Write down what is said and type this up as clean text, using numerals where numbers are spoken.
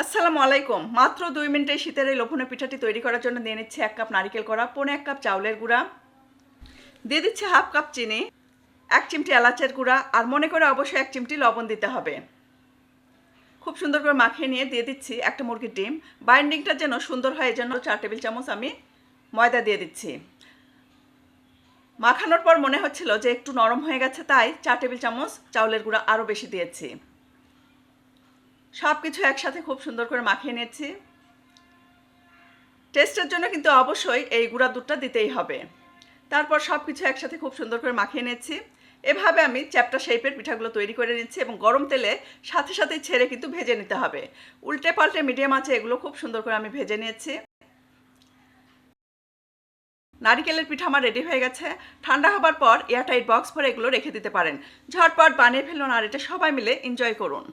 আসসালামু আলাইকুম। মাত্র 2 মিনিটে শীতের এই লোভনীয় পিঠাটি তৈরি করার জন্য দিয়ে নিচ্ছি 1 কাপ নারিকেল কোড়া, পৌনে 1 কাপ চাউলের গুঁড়া, দিয়ে দিচ্ছি হাফ কাপ চিনি, 1 চিমটি এলাচের গুঁড়া, আর মনে করে অবশ্যই 1 চিমটি লবণ দিতে হবে। খুব সুন্দর করে মাখিয়ে নিয়ে দিয়ে দিচ্ছি একটা মুরগির ডিম। বাইন্ডিংটা যেন সুন্দর হয় এজন্য 4 টেবিল চামচ আমি ময়দা দিয়ে দিচ্ছি। মাখানোর পর মনে হচ্ছিল যে একটু নরম হয়ে গেছে, তাই 4 টেবিল চামচ চাউলের গুঁড়া আরও বেশি দিয়েছি। সব কিছু একসাথে খুব সুন্দর করে মাখিয়ে নিয়েছি। টেস্টের জন্য কিন্তু অবশ্যই এই গুঁড়া দুধটা দিতেই হবে। তারপর সব কিছু একসাথে খুব সুন্দর করে মাখিয়ে নিয়েছি। এভাবে আমি চ্যাপ্টা শেপের পিঠাগুলো তৈরি করে নিচ্ছি এবং গরম তেলে সাথে সাথেই ছেড়ে কিন্তু ভেজে নিতে হবে। উল্টে পাল্টে মিডিয়াম আঁচে এগুলো খুব সুন্দর করে আমি ভেজে নিয়েছি। নারিকেলের পিঠা আমার রেডি হয়ে গেছে। ঠান্ডা হবার পর এয়ারটাইট বক্স ভরে এগুলো রেখে দিতে পারেন। ঝটপট বানিয়ে ফেলুন আর এটা সবাই মিলে এনজয় করুন।